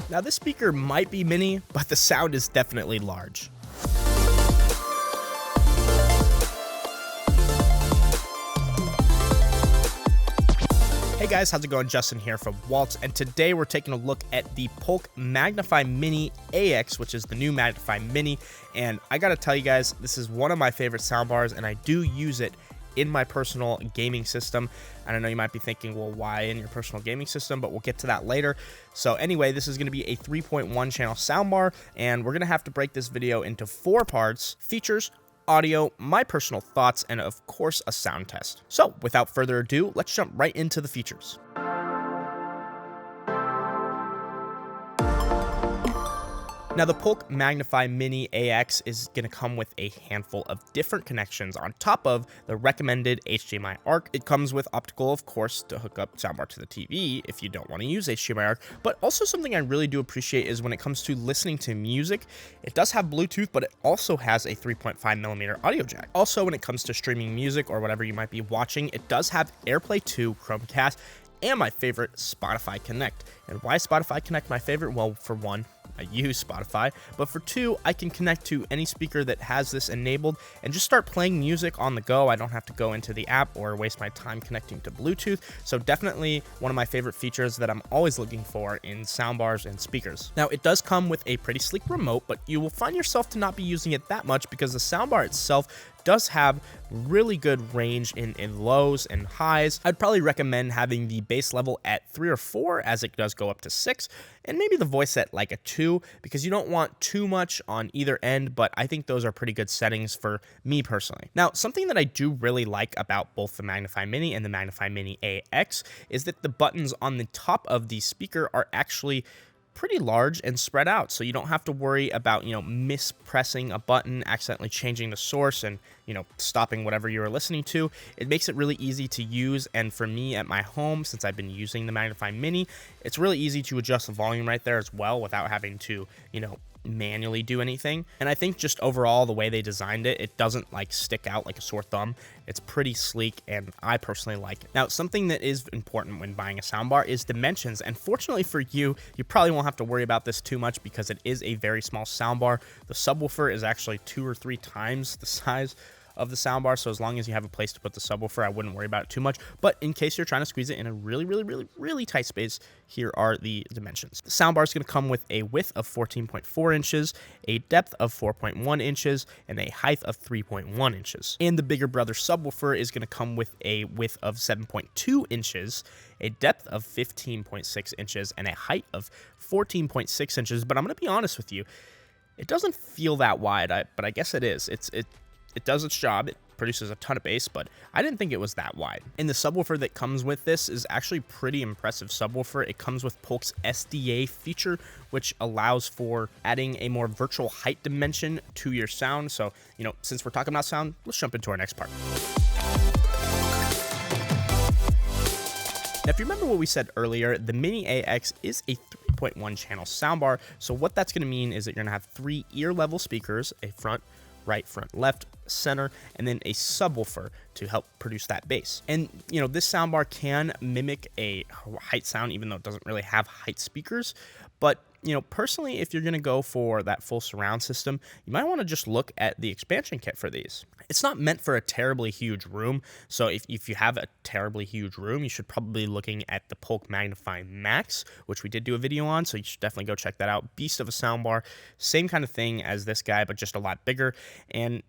Now this speaker might be mini, but the sound is definitely large. Hey guys, how's it going? Justin here from Waltz, and today we're taking a look at the Polk Magnifi Mini AX, which is the new Magnifi Mini. And I gotta tell you guys, this is one of my favorite soundbars, and I do use it in my personal gaming system. And I know you might be thinking, well, why in your personal gaming system? But we'll get to that later. So anyway, this is going to be a 3.1 channel soundbar, and we're going to have to break this video into 4 parts: features, audio, my personal thoughts, and of course a sound test. So without further ado, let's jump right into the features. Now, the Polk Magnifi Mini AX is going to come with a handful of different connections on top of the recommended HDMI ARC. It comes with optical, of course, to hook up soundbar to the TV if you don't want to use HDMI ARC. But also something I really do appreciate is when it comes to listening to music, it does have Bluetooth, but it also has a 3.5mm audio jack. Also, when it comes to streaming music or whatever you might be watching, it does have AirPlay 2, Chromecast, and my favorite, Spotify Connect. And why Spotify Connect my favorite? Well, for one, I use Spotify, but for 2, I can connect to any speaker that has this enabled and just start playing music on the go. I don't have to go into the app or waste my time connecting to Bluetooth. So definitely one of my favorite features that I'm always looking for in soundbars and speakers. Now, it does come with a pretty sleek remote, but you will find yourself to not be using it that much because the soundbar itself does have really good range in lows and highs. I'd probably recommend having the bass level at 3 or 4, as it does go up to 6, and maybe the voice at like a 2, because you don't want too much on either end, but I think those are pretty good settings for me personally. Now, something that I do really like about both the Magnifi Mini and the Magnifi Mini AX is that the buttons on the top of the speaker are actually pretty large and spread out, so you don't have to worry about, mispressing a button, accidentally changing the source, and, stopping whatever you were listening to. It makes it really easy to use, and for me at my home, since I've been using the Magnifi Mini, it's really easy to adjust the volume right there as well without having to, manually do anything. And I think just overall, the way they designed it, it doesn't like stick out like a sore thumb. It's pretty sleek, and I personally like it. Now, something that is important when buying a soundbar is dimensions, and fortunately for you, you probably won't have to worry about this too much because it is a very small soundbar. The subwoofer is actually 2 or 3 times the size of the soundbar, so as long as you have a place to put the subwoofer, I wouldn't worry about it too much. But in case you're trying to squeeze it in a really tight space, here are the dimensions. The soundbar is going to come with a width of 14.4 inches, a depth of 4.1 inches, and a height of 3.1 inches. And the bigger brother subwoofer is going to come with a width of 7.2 inches, a depth of 15.6 inches, and a height of 14.6 inches. But I'm going to be honest with you, it doesn't feel that wide, but I guess it is. It does its job. It produces a ton of bass, but I didn't think it was that wide. And the subwoofer that comes with this is actually pretty impressive subwoofer. It comes with Polk's SDA feature, which allows for adding a more virtual height dimension to your sound. So, since we're talking about sound, let's jump into our next part. Now, if you remember what we said earlier, the Mini AX is a 3.1 channel soundbar. So what that's going to mean is that you're going to have 3 ear level speakers, a front, right, front, left, center, and then a subwoofer to help produce that bass. And this soundbar can mimic a height sound, even though it doesn't really have height speakers. But personally, if you're going to go for that full surround system, you might want to just look at the expansion kit for these. It's not meant for a terribly huge room, so if you have a terribly huge room, you should probably be looking at the Polk Magnifi Max, which we did do a video on, so you should definitely go check that out. Beast of a soundbar, same kind of thing as this guy, but just a lot bigger. And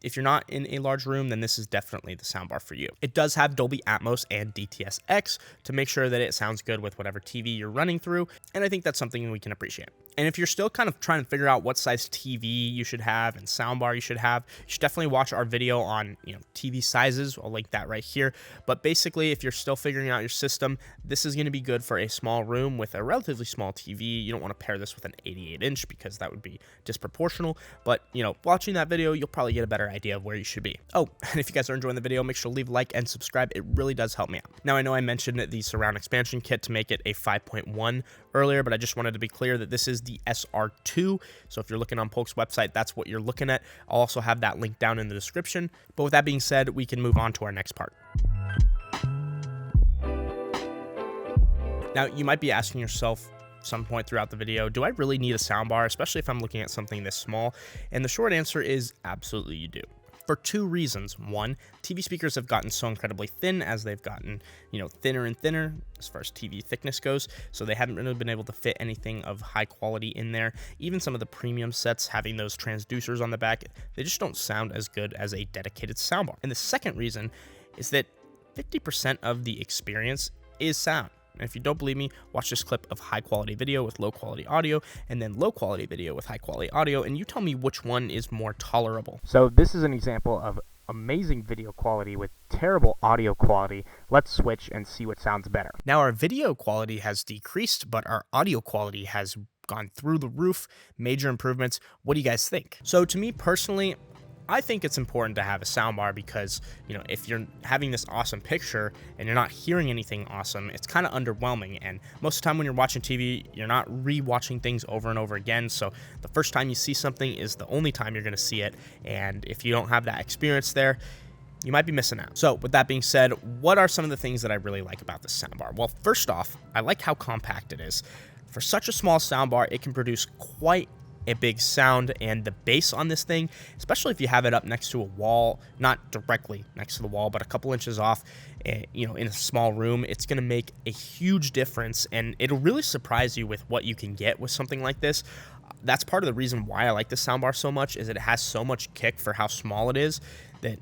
if you're not in a large room, then this is definitely the soundbar for you. It does have Dolby Atmos and DTS-X to make sure that it sounds good with whatever TV you're running through, and I think that's something we can appreciate. And if you're still kind of trying to figure out what size TV you should have and soundbar you should have, you should definitely watch our video on TV sizes. I'll link that right here. But basically, if you're still figuring out your system, this is going to be good for a small room with a relatively small TV. You don't want to pair this with an 88-inch because that would be disproportional. But watching that video, you'll probably get a better idea of where you should be. Oh, and if you guys are enjoying the video, make sure to leave a like and subscribe. It really does help me out. Now, I know I mentioned the surround expansion kit to make it a 5.1 earlier, but I just wanted to be clear that this is the SR2. So if you're looking on Polk's website, that's what you're looking at. I'll also have that link down in the description. But with that being said, we can move on to our next part. Now, you might be asking yourself, some point throughout the video, do I really need a soundbar, especially if I'm looking at something this small? And the short answer is absolutely you do. For two reasons. One, TV speakers have gotten so incredibly thin as they've gotten, thinner and thinner as far as TV thickness goes. So they haven't really been able to fit anything of high quality in there. Even some of the premium sets having those transducers on the back, they just don't sound as good as a dedicated soundbar. And the second reason is that 50% of the experience is sound. And if you don't believe me, watch this clip of high quality video with low quality audio, and then low quality video with high quality audio, and you tell me which one is more tolerable. So this is an example of amazing video quality with terrible audio quality. Let's switch and see what sounds better. Now our video quality has decreased, but our audio quality has gone through the roof. Major improvements. What do you guys think? So to me personally, I think it's important to have a soundbar because, if you're having this awesome picture and you're not hearing anything awesome, it's kind of underwhelming. And most of the time when you're watching TV, you're not re-watching things over and over again. So the first time you see something is the only time you're going to see it. And if you don't have that experience there, you might be missing out. So with that being said, what are some of the things that I really like about this soundbar? Well, first off, I like how compact it is. For such a small soundbar, it can produce quite a big sound, and the bass on this thing, especially if you have it up next to a wall, not directly next to the wall, but a couple inches off, in a small room, it's going to make a huge difference, and it'll really surprise you with what you can get with something like this. That's part of the reason why I like this soundbar so much, is that it has so much kick for how small it is that,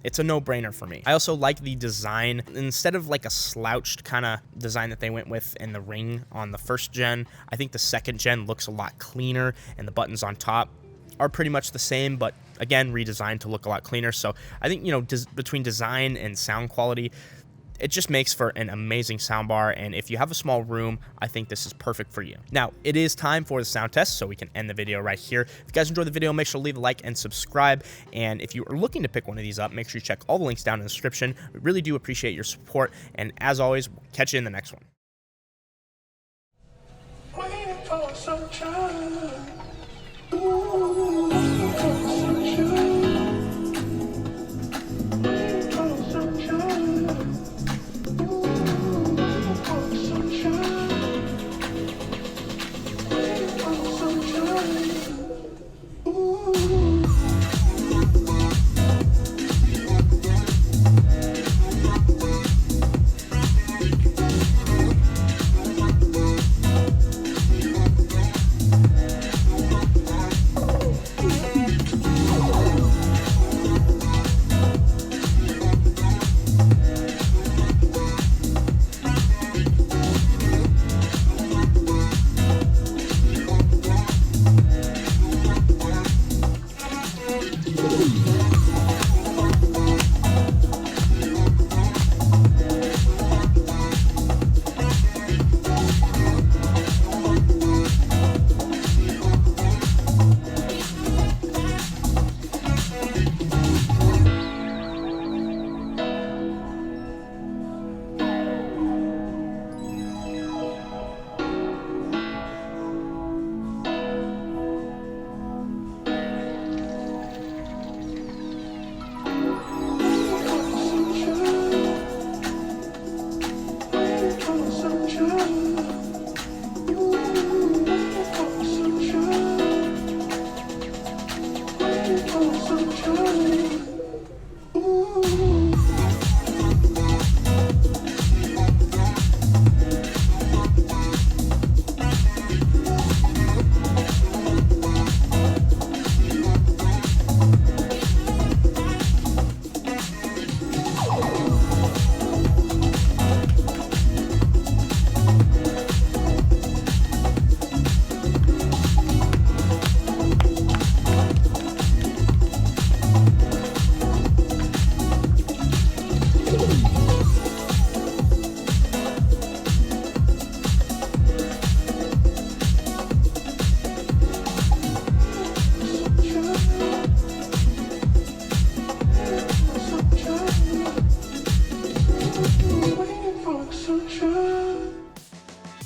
it's a no-brainer for me. I also like the design. Instead of like a slouched kind of design that they went with in the ring on the first gen, I think the second gen looks a lot cleaner, and the buttons on top are pretty much the same, but again, redesigned to look a lot cleaner. So I think, between design and sound quality, it just makes for an amazing soundbar, and if you have a small room, I think this is perfect for you. Now, it is time for the sound test, so we can end the video right here. If you guys enjoyed the video, make sure to leave a like and subscribe, and if you are looking to pick one of these up, make sure you check all the links down in the description. We really do appreciate your support, and as always, we'll catch you in the next one. Waiting for sunshine.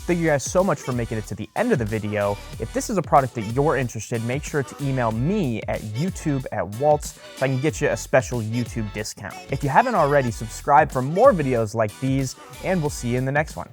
Thank you guys so much for making it to the end of the video. If this is a product that you're interested, make sure to email me at youtube@waltz so I can get you a special YouTube discount. If you haven't already, subscribe for more videos like these, and we'll see you in the next one.